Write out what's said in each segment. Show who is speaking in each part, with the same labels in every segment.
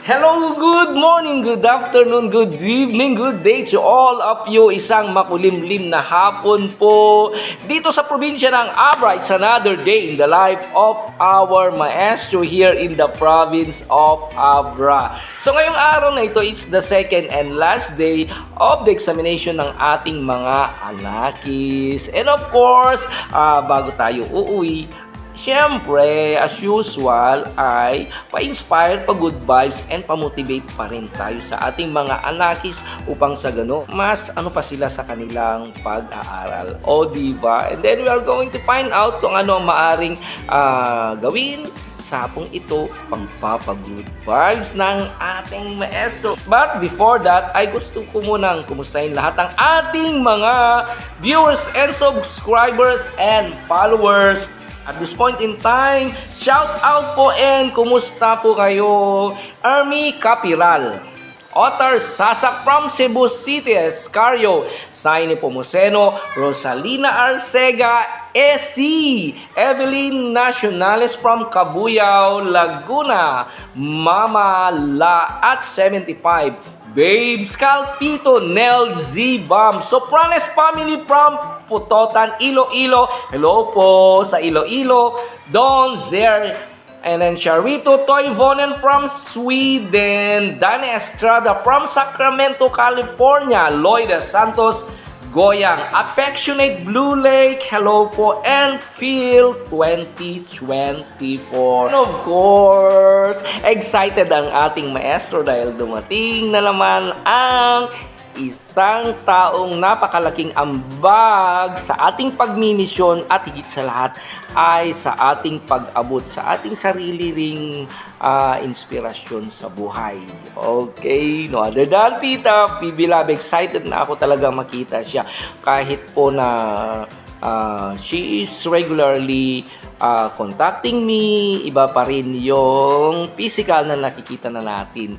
Speaker 1: Hello, good morning, good afternoon, good evening, good day to all of you. Isang makulimlim na hapon po dito sa probinsya ng Abra. It's another day in the life of our maestro here in the province of Abra. So ngayong araw na ito, it's the second and last day of the examination ng ating mga anakis. And of course, bago tayo uuwi, siyempre, as usual, ay pa-inspire, pa-good vibes, and pa-motivate pa rin tayo sa ating mga anakis upang sa gano, mas ano pa sila sa kanilang pag-aaral. O, diba? And then we are going to find out kung ano ang maaring gawin sa hapong ito pangpapa-good vibes ng ating maestro. But before that, ay gusto ko munang kumustahin lahat ng ating mga viewers and subscribers and followers. At this point in time, shout out po and kumusta po kayo? Army Capiral, Otar Sasak from Cebu City, Escario, Saini Pomoceno, Rosalina Arcega, SC, Evelyn Nacionales from Cabuyao, Laguna, Mama La at 75, Babes Calpito, Nel Z Bomb, Sopranes family from Putotan, Iloilo. Hello po sa Iloilo. Don Zer, and then Charito Toivonen from Sweden. Dani Estrada from Sacramento, California. Lloyda Santos Goyang, Affectionate Blue Lake, hello po, and Phil 2024. And of course, excited ang ating maestro dahil dumating na naman ang isang taong napakalaking ambag sa ating pagmimisyon at higit sa lahat ay sa ating pag-abot sa ating sarili ring inspirasyon sa buhay. Okay, no other than Tita PB Love, excited na ako talaga makita siya kahit po na she is regularly contacting me. Iba pa rin yung physical na nakikita na natin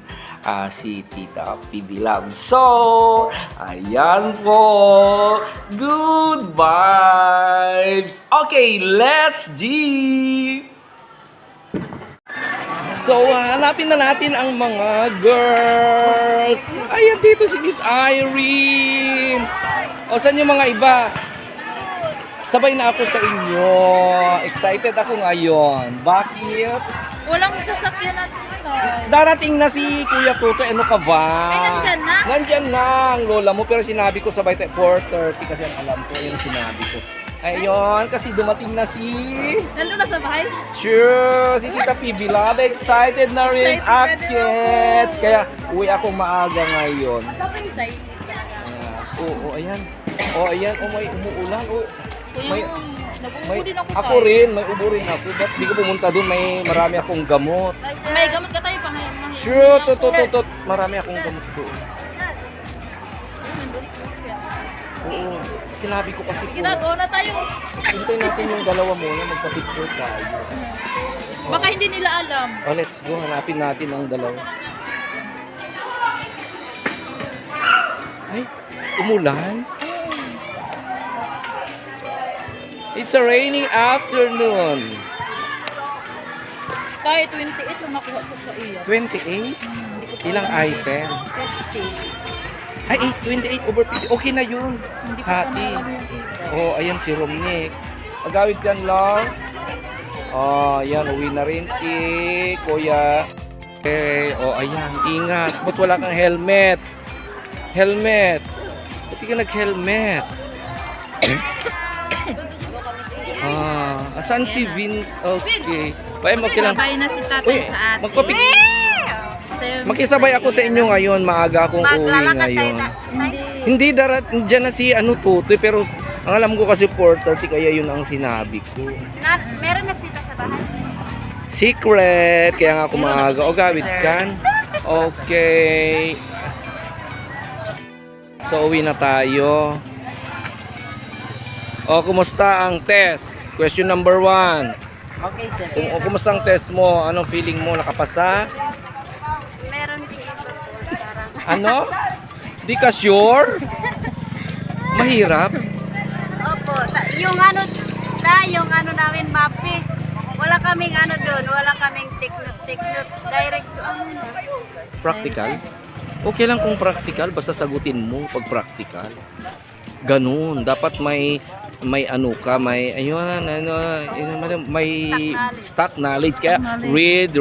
Speaker 1: si Tita PB Love. So, ayan po. Good vibes. Okay, let's G. So, hanapin na natin ang mga girls. Ayan, dito si Miss Irene. O, saan yung mga iba? Sabay na ako sa inyo. Excited ako ngayon. Bakit?
Speaker 2: Walang sasakyan natin.
Speaker 1: Darating na si Kuya Tuto. Ano ka ba?
Speaker 2: Ay, nandyan na?
Speaker 1: Nandyan na ang lola mo. Pero sinabi ko sabay tayo 4:30 kasi ang alam ko. Yan sinabi ko. Ayun, kasi dumating na si...
Speaker 2: Nandun na sa bahay?
Speaker 1: Sure, si Tita PB Love. Excited na rin, kids. Kaya uwi ako maaga ngayon.
Speaker 2: Excited.
Speaker 1: Oo, ayan. Oh, ayan. Oh, may umuulan. Oh. May,
Speaker 2: nag-ubo din
Speaker 1: ako rin, may ubo rin ako. Ba't di ko pumunta doon? Marami akong gamot.
Speaker 2: May gamot ka tayo pang
Speaker 1: Sure, tot. Marami akong gamot doon. Oo, sinabi ko kasi po.
Speaker 2: Ginagawa na tayo.
Speaker 1: Hintayin natin yung dalawa muna, magpa-picture tayo.
Speaker 2: Baka hindi nila alam.
Speaker 1: Oh, let's go, hanapin natin ang dalawa. Ay, umulan? It's a raining afternoon.
Speaker 2: Tayo 28 lang nakuha ko sa iyo.
Speaker 1: 28? Ilang item?
Speaker 2: 50.
Speaker 1: Ay, 28 over 50. Okay na yun.
Speaker 2: Hindi ko
Speaker 1: Hati.
Speaker 2: pa alam yung iba.
Speaker 1: Oh, ayan si Romnick. Magawid kan lang. Oh, ayan. Uwi na rin si Kuya. Okay. Oh, ayan. Ingat. Ba't wala kang helmet? Helmet. Ba't di ka nag-helmet? Asan si Vince? Okay.
Speaker 2: Sabay na si tatay sa atin.
Speaker 1: Makisabay ako sa inyo ngayon. Maaga akong uwi ngayon. Hindi dyan na si Tutoy, pero ang alam ko kasi 4:30 kaya yun ang sinabi ko.
Speaker 2: Meron na tita sa bahay.
Speaker 1: Secret. Kaya nga ako maaga. O, gawid kan. Okay. So, uwi na tayo. O, kumusta ang test? Question number 1.
Speaker 2: Okay, sir.
Speaker 1: Kumusta ang test mo? Anong feeling mo? Nakapasa?
Speaker 2: Meron siya.
Speaker 1: Ano? Di ka sure? Mahirap?
Speaker 3: Opo, yung ano namin mapi.
Speaker 2: Wala kaming ano doon, wala kaming teknot. Direct to ano na.
Speaker 1: Practical? Okay lang kung practical, basta sagutin mo pag practical. Ganun, dapat may ano ka, may may stock knowledge kaya read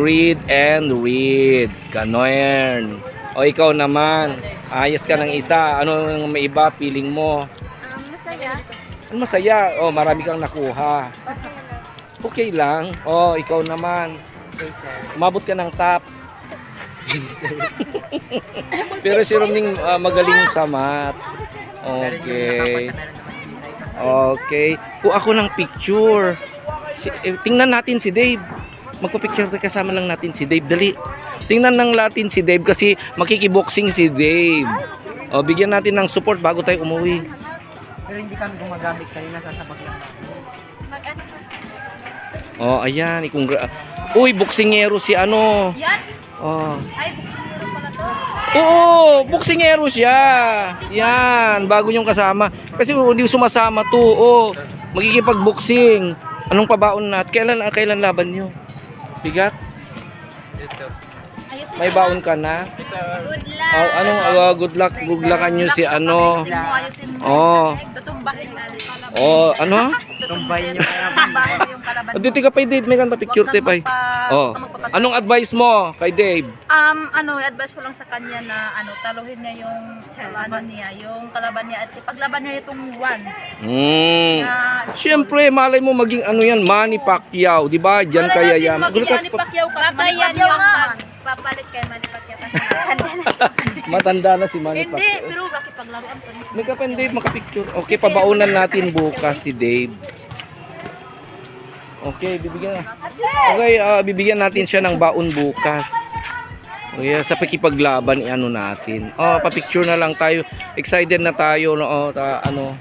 Speaker 1: and read. Ganon. O ikaw naman, ayos ka ng isa. Ano yung may iba feeling mo?
Speaker 2: Masaya.
Speaker 1: Masaya. Oh, marami kang nakuha. Okay lang. Oh, ikaw naman. Umabot ka ng top. Pero si Romning magaling sa math. Okay. Okay. Kuha ako ng picture. Tingnan natin si Dave. Magpa-picture tayo, kasama lang natin si Dave. Dali. Tingnan lang natin si Dave kasi makikiboxing si Dave. O, bigyan natin ng support bago tayo umuwi.
Speaker 3: Pero hindi kami gumagamit kanina, sasabak lang.
Speaker 1: Oh, ayan. Uy, boksingero si ano.
Speaker 2: Yan.
Speaker 1: Oh.
Speaker 2: Ay, buksan pala to.
Speaker 1: Oo, boksingero siya. Yan, bago yung kasama. Kasi hindi sumasama to. Oh, magkikipag-boxing. Anong pabaon natin? Kailan laban nyo? Bigat?
Speaker 3: Yes, sir.
Speaker 2: Ayusin
Speaker 1: May
Speaker 2: mo
Speaker 1: baon
Speaker 2: lang.
Speaker 1: ka na?
Speaker 2: Good luck.
Speaker 1: Good luck. Good luckan nyo si ano.
Speaker 2: Ayusin mo.
Speaker 1: Oh.
Speaker 2: Tutumbahin na.
Speaker 1: Oh, ano?
Speaker 3: Tumbayin yung
Speaker 2: Tutumbahin mo yung kalaban mo.
Speaker 1: Dito ka pa Dave, may kanta picture tayo pa. Oh. Anong advice mo kay Dave?
Speaker 2: Advice ko lang sa kanya na taluhin niya yung yung kalaban niya at ipaglaban niya itong once.
Speaker 1: Siyempre, malay mo maging ano yan, Manny Pacquiao, di ba? Diyan kaya yan.
Speaker 2: Manny Pacquiao ka. Papayan yung papalit kay Manny Pacquiao kasi
Speaker 1: Matanda na si Manny
Speaker 2: hindi,
Speaker 1: Pacquiao.
Speaker 2: pero makipaglaban pa rin.
Speaker 1: May ka pa Dave, makapicture. Okay, pabaunan natin bukas si Dave. Okay, bibigyan natin siya ng baon bukas. Okay, sa pakipaglaban ano natin. Oh, pa-picture na lang tayo. Excited na tayo no, ano.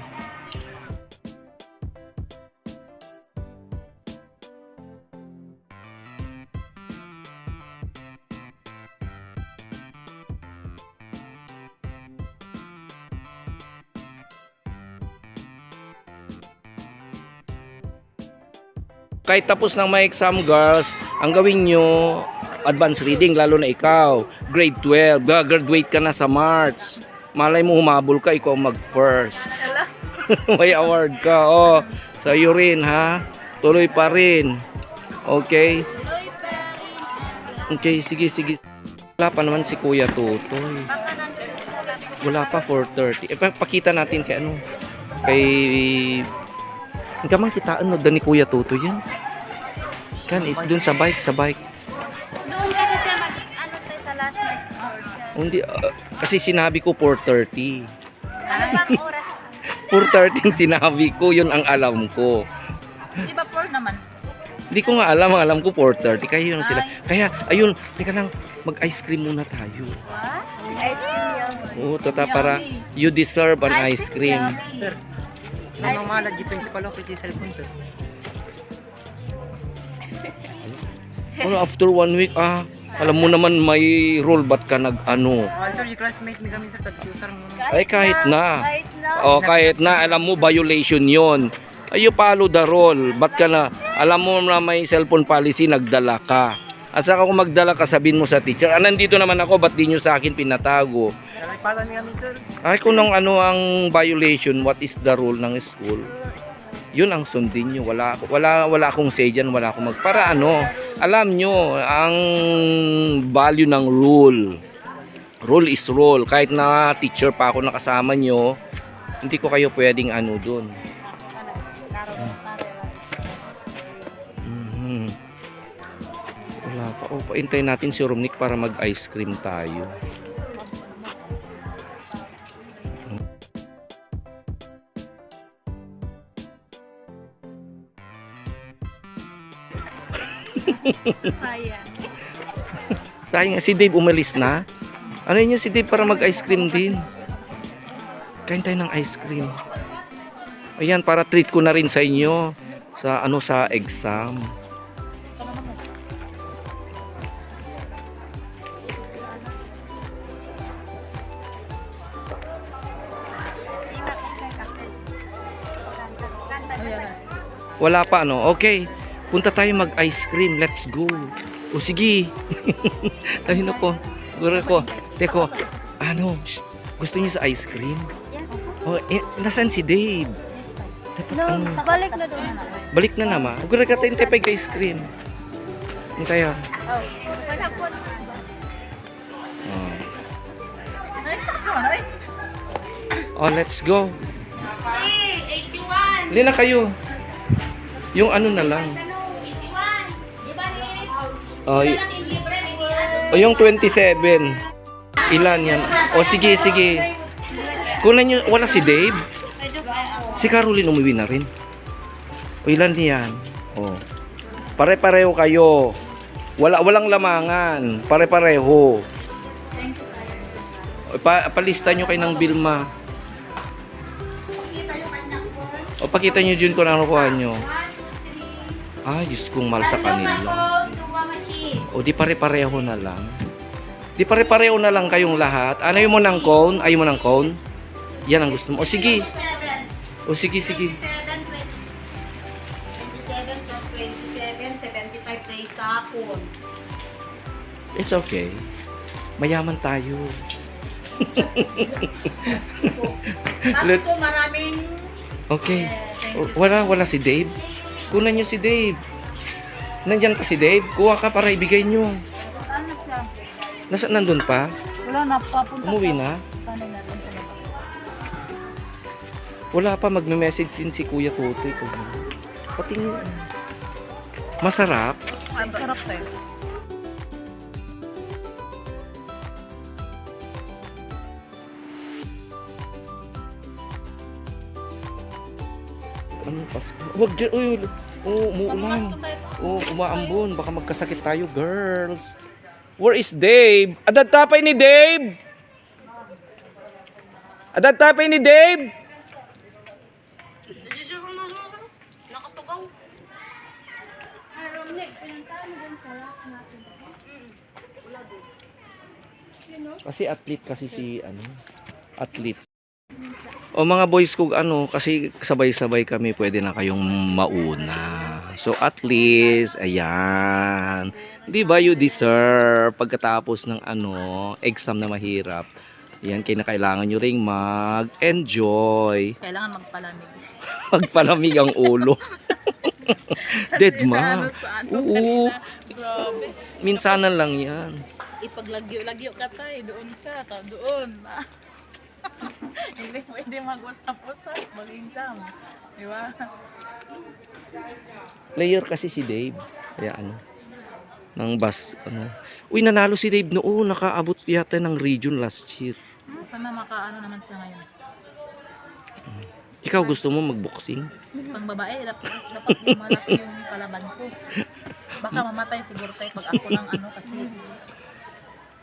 Speaker 1: Kahit tapos ng may exam, girls, ang gawin nyo, advanced reading, lalo na ikaw, grade 12, graduate ka na sa March. Malay mo humabol ka, ikaw mag-first. May award ka, oh. Sa'yo rin, ha? Tuloy pa rin. Okay? Okay, sige. Wala pa naman si Kuya Tutoy. Wala pa, 4:30. Pakita natin kay ano, kay... Hindi ka man kitaan no, ni Kuya Tutoy yan. Kan is dun sa bike.
Speaker 2: Doon kasi siya tayo sa last na store siya.
Speaker 1: Hindi, kasi sinabi ko 4:30.
Speaker 2: Ano bang oras?
Speaker 1: 4:30 sinabi ko, yun ang alam ko.
Speaker 2: Di ba 4 naman?
Speaker 1: Hindi ko nga alam ko 4:30. Kaya yun sila. Kaya, ayun, teka lang, mag-ice cream muna tayo.
Speaker 2: What? Ice cream yun.
Speaker 1: Oo, para you deserve an ice cream.
Speaker 3: Sir, namang malag yung principal office yung cellphone, sir.
Speaker 1: Ano, after 1 week, alam mo naman may role, ba't ka nag-ano?
Speaker 3: Sir, yung classmate ni kami, sir, tag-usar mo.
Speaker 1: Ay, kahit na.
Speaker 2: Oh.
Speaker 1: Kahit na, alam mo, violation yon. Ay, you follow the rule. Ba't ka na, alam mo na may cellphone policy, nagdala ka. At saka kung magdala ka, sabihin mo sa teacher, nandito naman ako, ba't di nyo sa akin pinatago?
Speaker 3: Nalipatan ni kami, sir.
Speaker 1: Ay, kung ano ang violation, what is the rule ng school? Yun ang sundin nyo. Wala akong say dyan, wala akong para ano. Alam nyo, ang value ng rule. Rule is rule. Kahit na teacher pa ako nakasama nyo, hindi ko kayo pwedeng ano dun. Wala pa. O, paintayin natin si Romnick para mag-ice cream tayo.
Speaker 2: Sayang.
Speaker 1: Sayang nga, si Dave umalis na. Ano yun si Dave para mag-ice cream din. Kain tayo ng ice cream. Ayan, para treat ko na rin sa inyo. Sa exam. Wala pa, no? Okay. Punta tayo mag-ice cream. Let's go. O sige. Tayo na po. Gura ko. Teko. Ano? Shh, gusto niyo sa ice cream?
Speaker 2: Yes.
Speaker 1: Oh, nasaan si Dave?
Speaker 2: No, balik na doon.
Speaker 1: Balik na naman. Gura ka tayo tayo ice cream. Ano tayo?
Speaker 2: Oh. Wala po.
Speaker 1: Oh.
Speaker 2: Ay, sakso, ay.
Speaker 1: Oh, let's go.
Speaker 2: 81.
Speaker 1: Hindi na kayo. Yung ano na lang.
Speaker 2: 81. Di ba ni?
Speaker 1: Oh, o yung 27. Ilan yan? O sige, sige. Kunan nyo, wala si Dave. Si Caroline umuwi na rin. O ilan yan? O. Pare-pareho kayo. Walang lamangan. Pare-pareho. Palista nyo kayo ng Bilma. O pakita nyo dyan kung ano kuha nyo. Ay, Diyos kong mahal sa kanila. O di pare-pareho na lang. Di pare-pareho na lang kayong lahat. Ano mo ng cone? Ayaw mo ng cone? Yan ang gusto mo. O sige. O sige, sige.
Speaker 2: 27 plus 27, 75 days tapon.
Speaker 1: It's okay. Mayaman tayo.
Speaker 2: Tapos po maraming...
Speaker 1: Okay. Wala si Dave. Kunan nyo si Dave. Nandyan pa si Dave. Kuha ka para ibigay nyo.
Speaker 2: Ano siya?
Speaker 1: Nasaan nandun pa?
Speaker 2: Wala na, papunta
Speaker 1: Umuwi na?
Speaker 2: Paano natin sa labas?
Speaker 1: Wala pa magme-message din si Kuya Totoy. Patingin. Masarap.
Speaker 2: Ay, sarap tayo.
Speaker 1: Ano pas? Wag dyan. Uy, umuulan. Umaambon. Baka magkasakit tayo, girls. Where is Dave? Adad tapay ni Dave? Adad tapay ni Dave?
Speaker 2: Nakatugaw.
Speaker 1: Kasi athlete kasi si ano, athlete. O mga boys ko ano, kasi sabay-sabay kami, pwede na kayong mauna. So at least, ayan. 'Di ba you deserve pagkatapos ng ano, exam na mahirap. Ayan, kailangan nyo ring mag-enjoy.
Speaker 2: Kailangan magpalamig.
Speaker 1: Magpalamig ang ulo. Dead ma. Oo.
Speaker 2: Grabe.
Speaker 1: Minsanan lang yan.
Speaker 2: Ipaglagyo-lagyo ka tayo. Doon ka. Doon. Hindi pwede mag-usap-usap. Mag-exam. Di ba?
Speaker 1: Player kasi si Dave. Kaya ano, ng bus, ano. Uy, nanalo si Dave noon. Nakaabot yata ng region last year.
Speaker 2: Sana makaano naman siya ngayon.
Speaker 1: Ikaw gusto mo mag-boxing?
Speaker 2: Pang babae, dapat malaki yung kalaban ko. Baka mamatay siguro tayo pag ako lang ano kasi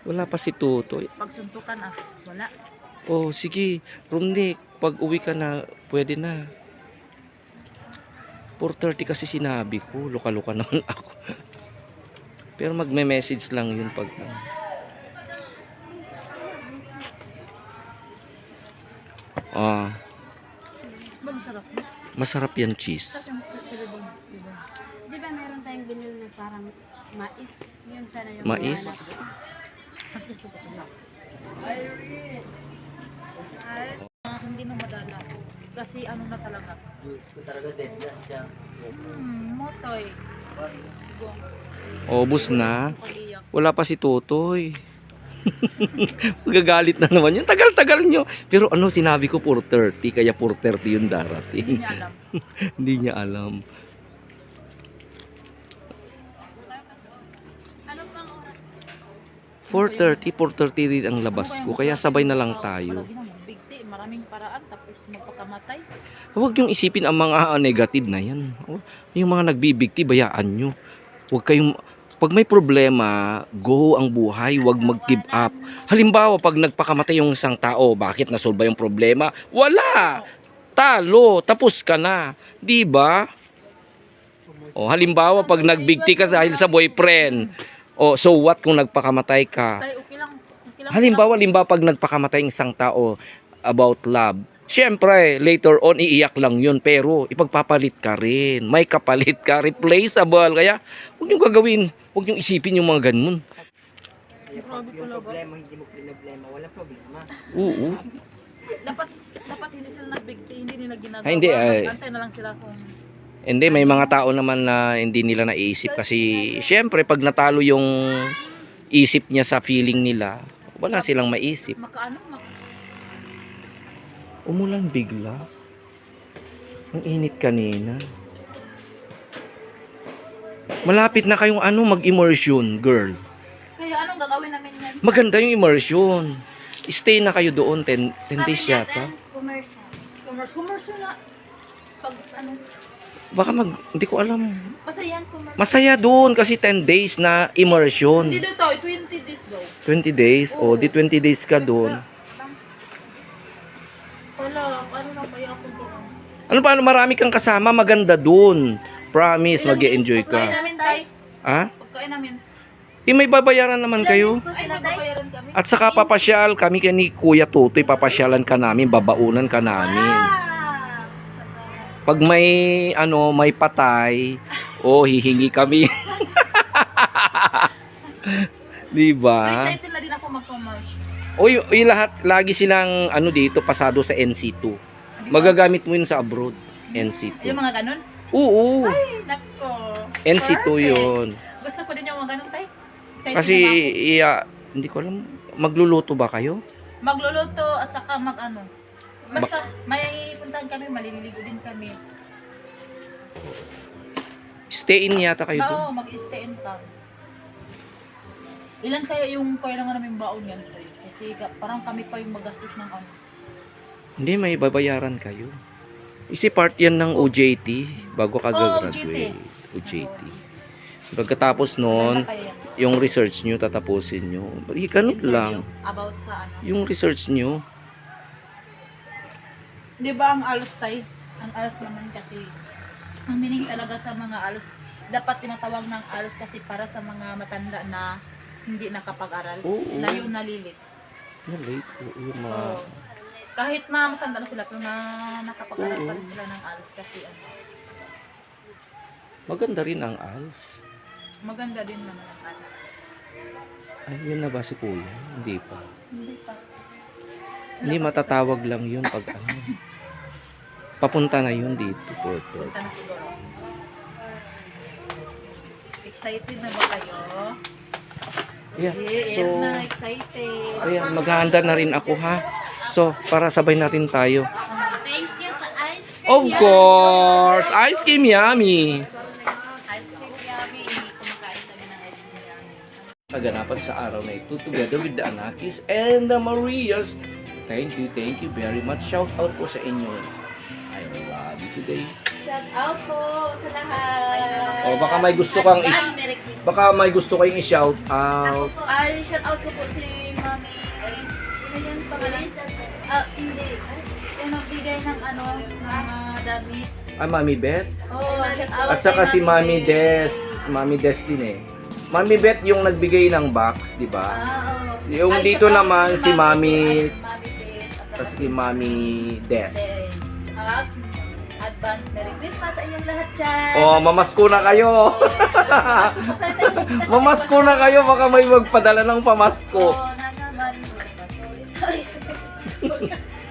Speaker 1: Wala pa si Tutoy.
Speaker 2: pag suntukan wala.
Speaker 1: Oh, sige. Rumnik, pag uwi ka na, pwede na. 4:30 kasi sinabi ko. Luka-luka naman ako. Pero magme-message lang yun pag... Ah,
Speaker 2: Ba masarap na?
Speaker 1: masarap yan cheese.
Speaker 4: Di ba meron tayong binil na parang mais? Yun sana yung
Speaker 1: Mais?
Speaker 2: Mas gusto ko ito. Hindi na madala. Kasi ano na talaga. Motoy.
Speaker 1: Obos na.
Speaker 2: Pag-iyak.
Speaker 1: Wala pa si Totoy. Magagalit na naman yun. Tagal-tagal nyo. Pero ano, sinabi ko 4:30. Kaya 4:30 yung
Speaker 2: Hindi
Speaker 1: darating.
Speaker 2: niya alam.
Speaker 1: Hindi niya alam.
Speaker 2: Ano pang oras?
Speaker 1: 4:30 din ang labas ko. Kaya sabay na lang tayo.
Speaker 2: Palagi na magbigti. Maraming paraan tapos magpakamatay.
Speaker 1: Huwag yung isipin ang mga negative na yan. Yung mga nagbibigti, bayaan nyo. Huwag kayong... Pag may problema, go ang buhay, huwag mag-give up. Halimbawa, pag nagpakamatay yung isang tao, bakit nasolve ba yung problema? Wala! Talo, tapos ka na. Di ba? O, halimbawa, pag nagbigti ka dahil sa boyfriend, o, so what kung nagpakamatay ka?
Speaker 2: Tay, okay lang. Okay lang.
Speaker 1: Halimbawa, pag nagpakamatay yung isang tao about love, Siyempre, later on, iiyak lang yun. Pero, ipagpapalit ka rin. May kapalit ka. Replaceable. Kaya, huwag niyong gagawin. Huwag niyong isipin yung mga ganun.
Speaker 3: Yung problema, hindi mo problema, wala problema.
Speaker 1: Oo.
Speaker 2: Dapat hindi sila nagbigti, hindi nila ginagawa.
Speaker 1: Ay, hindi, ay.
Speaker 2: Antay na lang sila kung
Speaker 1: Hindi, may mga tao naman na hindi nila naisip. Kasi, siyempre, pag natalo yung isip niya sa feeling nila, wala silang maisip. Umulan bigla. Ang init kanina. Malapit na kayong mag-immersion, girl.
Speaker 2: Kaya anong gagawin namin yan?
Speaker 1: Maganda yung immersion. Stay na kayo doon 10 days yata.
Speaker 4: Commercial.
Speaker 2: Commercial na. Pag
Speaker 1: Baka hindi ko alam.
Speaker 2: basta yan, commercial.
Speaker 1: Masaya doon kasi 10 days na immersion.
Speaker 2: Hindi daw tayo, 20 days daw.
Speaker 1: 20 days? O, di 20 days ka doon.
Speaker 2: Wala, ano na kaya ako doon?
Speaker 1: Ano pa, marami kang kasama, maganda doon. Promise,
Speaker 2: Ilang
Speaker 1: mag-e-enjoy
Speaker 2: days? Pagkain
Speaker 1: ka.
Speaker 2: namin, tay.
Speaker 1: Ha?
Speaker 2: Pagkain namin.
Speaker 1: May babayaran naman kayo.
Speaker 2: Ay, nagbabayaran kami.
Speaker 1: At saka papasyal kami ni Kuya Tutoy, papasyalan ka namin, babaunan ka namin. Pag may may patay, hihingi kami. Di ba?
Speaker 2: Excited na din ako mag-commerce.
Speaker 1: Yung lahat lagi silang dito pasado sa NC2. Magagamit mo yun sa abroad. NC2.
Speaker 2: Yung mga ganun?
Speaker 1: Oo.
Speaker 2: Ay, nako.
Speaker 1: NC2
Speaker 2: Perfect.
Speaker 1: yun.
Speaker 2: Gusto ko din yung mga ganun, tay. Excited
Speaker 1: Kasi
Speaker 2: na ako.
Speaker 1: hindi ko alam, magluluto ba kayo?
Speaker 2: Magluluto at saka Basta may puntahan kami, malililigo din kami.
Speaker 1: Stay in yata kayo doon.
Speaker 2: Oo, mag-stay in town. Ilan kaya yung kailangan namin baon yan? Kasi parang kami pa yung magastos ng
Speaker 1: Hindi, may babayaran kayo. Isi part yan ng OJT bago ka gagraduate. OJT. Pagkatapos noon,
Speaker 2: Maganda kaya yan.
Speaker 1: yung research nyo, tatapusin nyo. Ganun lang.
Speaker 2: About sa
Speaker 1: Yung research nyo.
Speaker 2: Di ba ang alos, tay? Ang alos naman kasi, ang meaning talaga sa mga alos, dapat tinatawag ng alos kasi para sa mga matanda na hindi nakapag-aral.
Speaker 1: Oo.
Speaker 2: Na yung nalilit.
Speaker 1: Late. Yung mga...
Speaker 2: Oo. Kahit na matanda na sila, pero nakapag-aral
Speaker 1: Oo.
Speaker 2: pa rin sila ng alos kasi
Speaker 1: Maganda rin ang ALS.
Speaker 2: maganda din naman ang alos.
Speaker 1: Ay, yun na ba si Kuya? Hindi pa.
Speaker 2: Hindi pa.
Speaker 1: Hindi, matatawag lang yun pag papunta na yun dito.
Speaker 2: Punta na siguro. Excited na ba kayo?
Speaker 1: Yeah.
Speaker 2: Yeah,
Speaker 1: So,
Speaker 2: na excited.
Speaker 1: ayan, maghahanda na rin ako ha. So, para sabay natin tayo.
Speaker 4: Thank you sa ice cream.
Speaker 1: Of course! Ice cream yummy!
Speaker 2: Ice cream yummy. Kumakain kami ng ice cream yummy.
Speaker 1: Kaganapan sa araw na ito together with the Anakis and the Marias. Thank you very much. Shout out po sa inyo. I love you today.
Speaker 2: Shout out po sa lahat.
Speaker 1: O baka may gusto kang
Speaker 2: Merry Christmas.
Speaker 1: baka may gusto kayong i-shout out.
Speaker 2: Ay, shout out ko po si Mami. Ano yan pangalan? Hindi. Yung nagbigay ng mga damit.
Speaker 1: Mami Beth.
Speaker 2: Oh, shout out.
Speaker 1: At saka
Speaker 2: kay
Speaker 1: si Mami Des. Mami Des din eh. Mami Beth yung nagbigay ng box, di ba?
Speaker 2: Oo.
Speaker 1: Yung
Speaker 2: Ay,
Speaker 1: dito
Speaker 2: shout out
Speaker 1: naman
Speaker 2: kay
Speaker 1: si Mami
Speaker 2: Mami Beth.
Speaker 1: at si Mami Des.
Speaker 2: At advance Merry Christmas sa inyong lahat dyan.
Speaker 1: Oh, mamasko na kayo. Mamasko na kayo, baka may magpadala ng pamasko.
Speaker 2: Oh, na naman.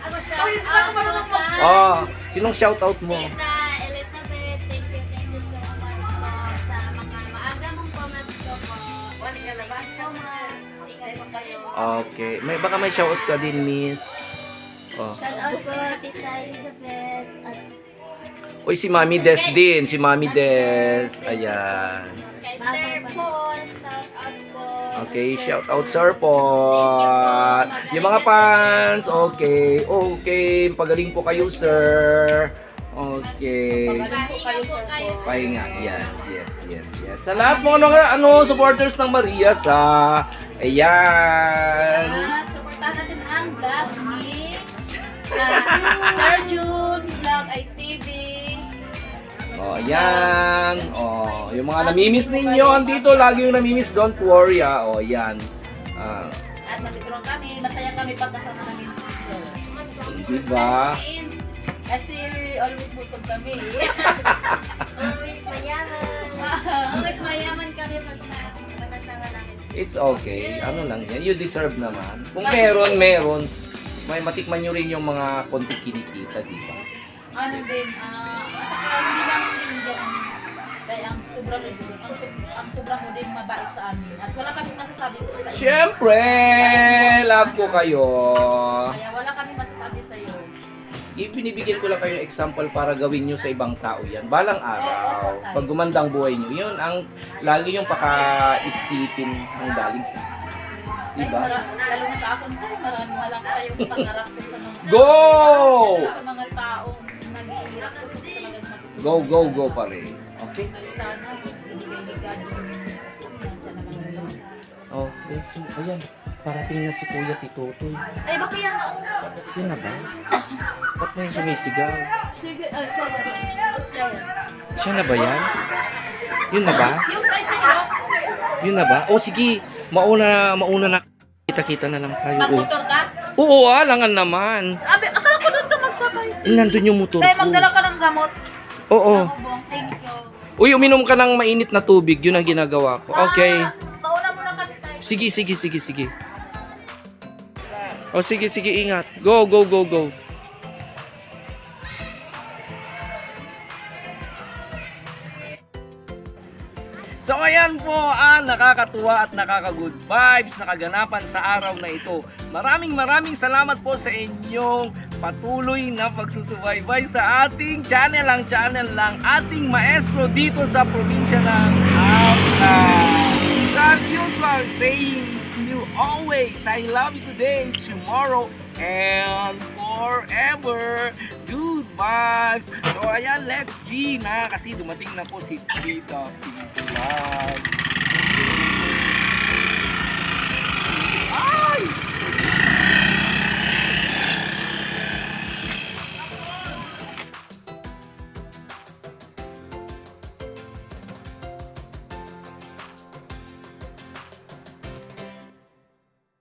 Speaker 4: Ako shout out po kay
Speaker 1: Oh, sinong shout out mo?
Speaker 4: Tita Elizabeth. Thank you so much po sa mga maaga mong pamasko po. Thank you so much. Ingat po kayo.
Speaker 1: Okay, baka may shout out ka din, Miss. Oh.
Speaker 4: Shout out po Tita Elizabeth at
Speaker 1: Uy, si Mami Des din, si Mami Des. Ayan.
Speaker 4: kay Sir Paul. Shout out po.
Speaker 1: Okay, shout out Sir Paul. Yung mga fans, okay. Pagaling po kayo, sir. Okay.
Speaker 2: Pagaling po kayo, sir.
Speaker 1: Pahinga. Yes. Sa lahat mo supporters ng Marias, ayan.
Speaker 2: At supportahan natin ang vlog ni Sir June, Vlog ITV.
Speaker 1: Oh, ayan. Oh, yung mga namimiss ninyo, andito lagi yung namimiss, don't worry, oh, ayan.
Speaker 2: At nandito lang kami, masaya kami pagkasama namin si Sir.
Speaker 1: Diba?
Speaker 2: Kasi always busog kami.
Speaker 4: Always mayaman. Always mayaman kami pag nakasama namin.
Speaker 1: It's okay. Ano lang yan. You deserve naman. Kung meron. May matikman nyo rin yung mga konti kinikita, di ba?
Speaker 2: Ano din, hindi lang din dyan. Kaya ang sobra mo din mabait sa amin. At wala kami masasabi ko sa iyo.
Speaker 1: Siyempre! Love ko kayo.
Speaker 2: Kaya wala kami masasabi sa iyo.
Speaker 1: Ibinibigyan ko lang kayo ng example para gawin nyo sa ibang tao yan. Balang araw, pag gumandang buhay nyo, yun ang lagi yung pakaisipin ang galing sa diba?
Speaker 2: Lalo na sa akin po, marami malaki kayong pangarap ko sa mga
Speaker 1: Go!
Speaker 2: sa mga taong naghihirap ko sa talagang matutunan.
Speaker 1: Go pa rin. Okay?
Speaker 2: Sana, ibigay ni God yung siya na lang.
Speaker 1: Okay, so ayan. Parating na si Kuya Titotoy.
Speaker 2: Ay, bakit yan ako?
Speaker 1: Yun na ba? Ba't mo yung sumisigaw?
Speaker 2: Sige, sorry. Siya yan.
Speaker 1: Siya na ba yan? Yun na ba?
Speaker 2: Yung tricycle,
Speaker 1: Yun na ba? O sige, mauna na. Kita-kita na lang tayo.
Speaker 2: magmotor ka?
Speaker 1: Oo, alangan naman.
Speaker 2: Sabi, akala ko doon ka magsakay.
Speaker 1: Nandun yung motor
Speaker 2: Dahil
Speaker 1: ko.
Speaker 2: magdala ka ng gamot.
Speaker 1: Oo.
Speaker 2: Bong, thank you.
Speaker 1: Uy, uminom ka ng mainit na tubig. Yun ang ginagawa ko. Okay.
Speaker 2: Mauna muna kami tayo.
Speaker 1: Sige. O sige, ingat. Go. So ayan po ang nakakatuwa at nakaka-good vibes na kaganapan sa araw na ito. Maraming salamat po sa inyong patuloy na pagsusubaybay sa ating channel, ang channel ng ating maestro dito sa probinsya ng Abra. So as usual, saying to you always, I love you today, tomorrow, and forever. Good vibes. So ayan, let's G na kasi dumating na po si Tita Pintuan.